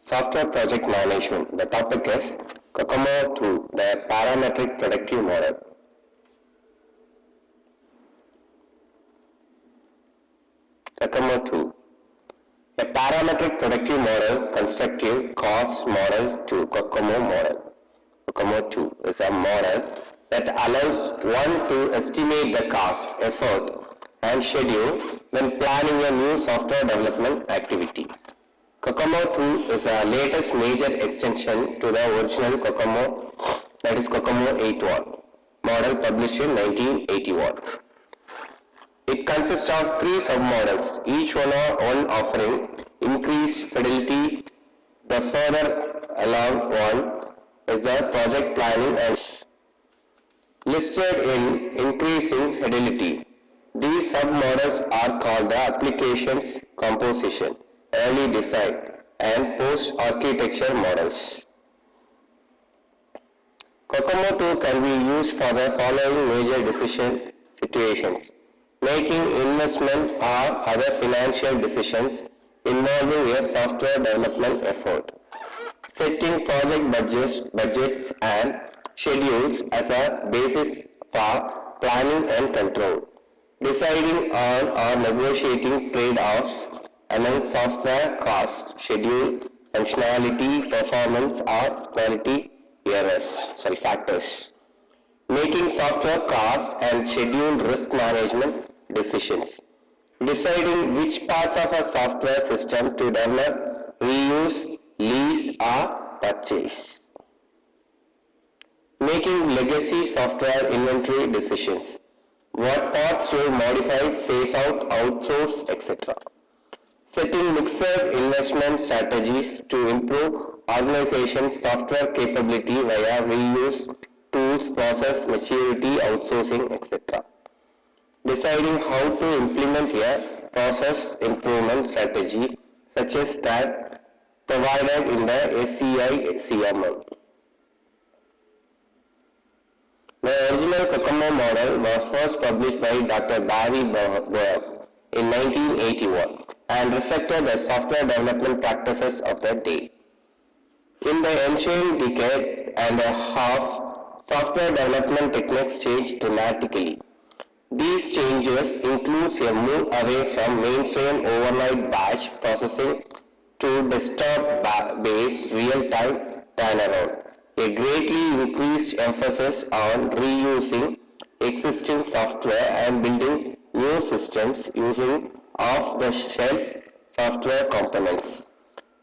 Software Project Management. The topic is COCOMO 2, the Parametric Predictive Model. COCOMO 2. A parametric predictive model, constructive cost model to COCOMO model. COCOMO 2 is a model that allows one to estimate the cost, effort, and schedule when planning a new software development activity. COCOMO 2 is the latest major extension to the original COCOMO, that is COCOMO 8.1 model published in 1981. It consists of three submodels, each one offering increased fidelity. The further along one is the project planning and listed in increasing fidelity. These submodels are called the applications composition, early design, and post-architecture models. COCOMO 2 can be used for the following major decision situations: making investment or other financial decisions involving a software development effort, setting project budgets and schedules as a basis for planning and control, deciding on or negotiating trade-offs among software cost, schedule, functionality, performance, or quality factors, making software cost and schedule risk management decisions, deciding which parts of a software system to develop, reuse, lease, or purchase, making legacy software inventory decisions, what parts to modify, phase out, outsource, etc. Setting mixed investment strategies to improve organization's software capability via reuse, tools, process, maturity, outsourcing, etc. Deciding how to implement a process improvement strategy such as that provided in the SCI CML. The original COCOMO model was first published by Dr. Barry Boehm in 1981 and reflected the software development practices of the day. In the ensuing decade and a half, software development techniques changed dramatically. These changes include a move away from mainframe overnight batch processing to desktop-based real-time turnaround, a greatly increased emphasis on reusing existing software and building new systems using off-the-shelf software components,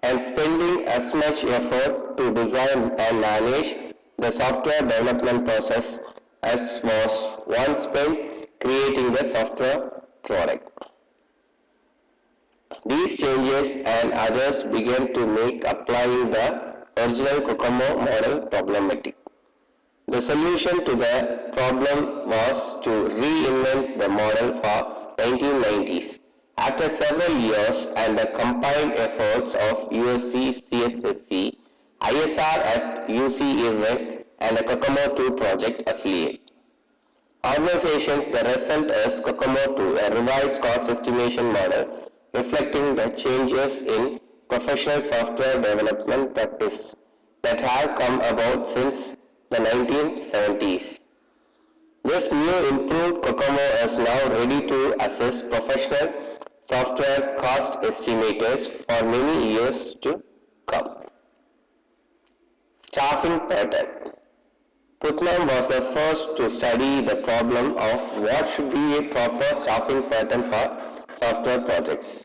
and spending as much effort to design and manage the software development process as was once spent creating the software product. These changes and others began to make applying the original COCOMO model problematic. The solution to the problem was to reinvent the model for 1990s. After several years and the combined efforts of USC, CSSC, ISR at UC Irvine, and the COCOMO 2 project affiliate organizations, the result is COCOMO 2, a revised cost estimation model reflecting the changes in professional software development practice that have come about since the 1970s. This new improved COCOMO is now ready to assess professional software cost estimators for many years to come. Staffing pattern. Putnam was the first to study the problem of what should be a proper staffing pattern for software projects.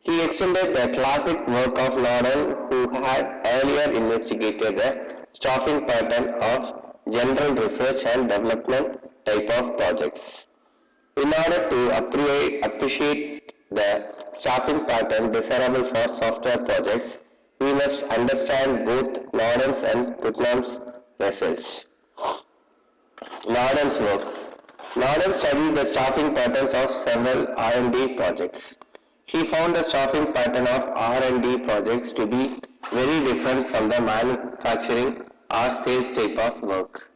He extended the classic work of Norden, who had earlier investigated the staffing pattern of general research and development type of projects. In order to appreciate the staffing pattern desirable for software projects, we must understand both Norden's and Putnam's results. Norden's work. Norden studied the staffing patterns of several R&D projects. He found the staffing pattern of R&D projects to be very different from the manufacturing or sales type of work.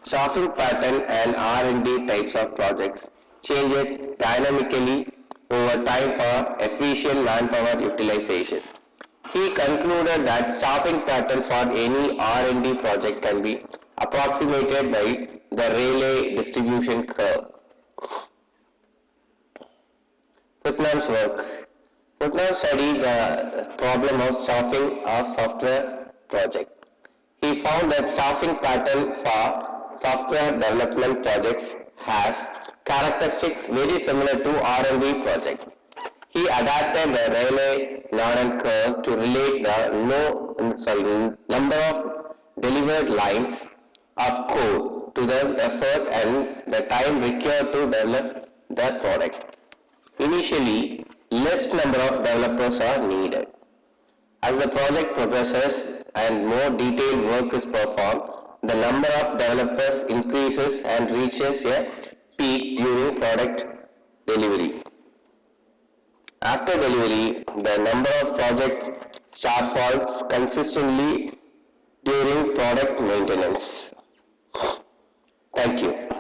Staffing pattern and R&D types of projects changes dynamically over time for efficient manpower utilization. He concluded that staffing pattern for any R&D project can be approximated by the Rayleigh distribution curve. Putnam's work. Putnam studied the problem of staffing of software project. He found that staffing pattern for software development projects has characteristics very similar to R&D project. He adapted the Rayleigh-Lauren curve to relate the number of delivered lines of code to the effort and the time required to develop the product. Initially, less number of developers are needed. As the project progresses and more detailed work is performed, the number of developers increases and reaches a peak during product delivery. After delivery, the number of project staff falls consistently during product maintenance. Thank you.